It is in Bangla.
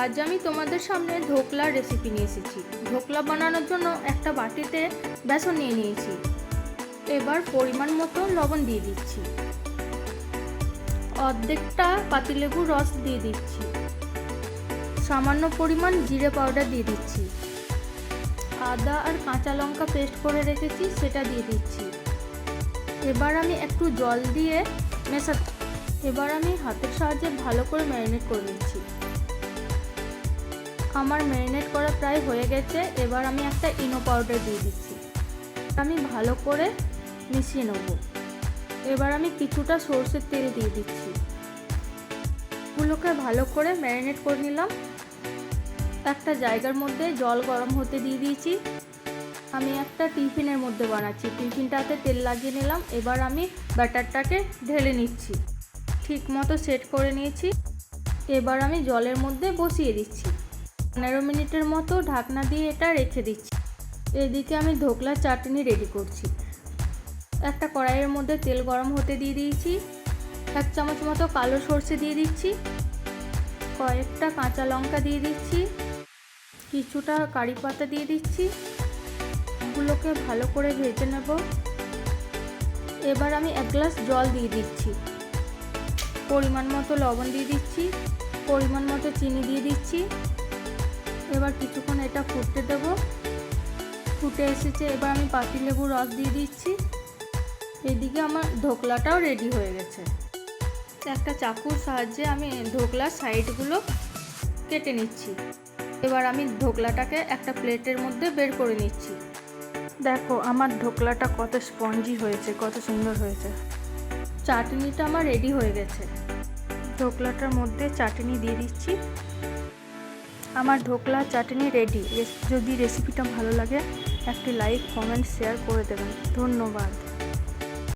আজ আমি তোমাদের সামনে ধোকলার রেসিপি নিয়ে এসেছি। ধোকলা বানানোর জন্য একটা বাটিতে বেসন নিয়ে নিয়েছি। এবার পরিমাণ মতো লবণ দিয়ে দিচ্ছি, অর্ধেকটা পাতিলেবুর রস দিয়ে দিচ্ছি, সামান্য পরিমাণ জিরে পাউডার দিয়ে দিচ্ছি, আদা আর কাঁচা লঙ্কা পেস্ট করে রেখেছি সেটা দিয়ে দিচ্ছি। এবার আমি একটু জল দিয়ে এবার আমি হাতের সাহায্যে ভালো করে ম্যারিনেট করে নিচ্ছি। আমার ম্যারিনেট করা প্রায় হয়ে গেছে। এবার আমি একটা ইনো পাউডার দিয়ে দিচ্ছি, আমি ভালো করে মিশিয়ে নেব। এবার আমি কিছুটা সরষের তেল দিয়ে দিচ্ছি, এগুলোকে ভালো করে ম্যারিনেট করে নিলাম। একটা জায়গার মধ্যে জল গরম হতে দিয়ে দিয়েছি। আমি একটা টিফিনের মধ্যে বানাচ্ছি, টিফিনটাতে তেল লাগিয়ে নিলাম। এবার আমি ব্যাটারটাকে ঢেলে নিচ্ছি, ঠিক মতো সেট করে নিয়েছি। এবার আমি জলের মধ্যে বসিয়ে দিচ্ছি, 15 মিনিটের মতো ঢাকনা দিয়ে এটা রেখে দিচ্ছি। এদিকে আমি ধোকলার চাটনি রেডি করছি। একটা কড়াইয়ের মধ্যে তেল গরম হতে দিয়ে দিয়েছি, 1 চামচ মতো কালো সর্ষে দিয়ে দিচ্ছি, কয়েকটা কাঁচা লঙ্কা দিয়ে দিচ্ছি, কিছুটা কারি পাতা দিয়ে দিচ্ছি। এগুলোকে ভালো করে ভেজে নেব। এবার আমি 1 গ্লাস জল দিয়ে দিচ্ছি, পরিমাণ মতো লবণ দিয়ে দিচ্ছি, পরিমাণ মতো চিনি দিয়ে দিচ্ছি। এবার কিছুক্ষণ এটা ফুটতে দেব। ফুটে এসেছে, এবার আমি পাতিলেবুর রস দিয়ে দিচ্ছি। এদিকে আমার ধোকলাটাও রেডি হয়ে গেছে। একটা চাকুর সাহায্যে আমি ধোকলার সাইডগুলো কেটে নিচ্ছি। এবার আমি ধোকলাটাকে একটা প্লেটের মধ্যে বের করে নিচ্ছি। দেখো আমার ধোকলাটা কত স্পঞ্জি হয়েছে, কত সুন্দর হয়েছে। চাটনিটা আমার রেডি হয়ে গেছে। ধোকলাটার মধ্যে চাটনি দিয়ে দিচ্ছি। আমার ধোকলা চাটনি রেডি। যদি রেসিপিটা ভালো লাগে একটি লাইক, কমেন্ট, শেয়ার করে দেবেন। ধন্যবাদ।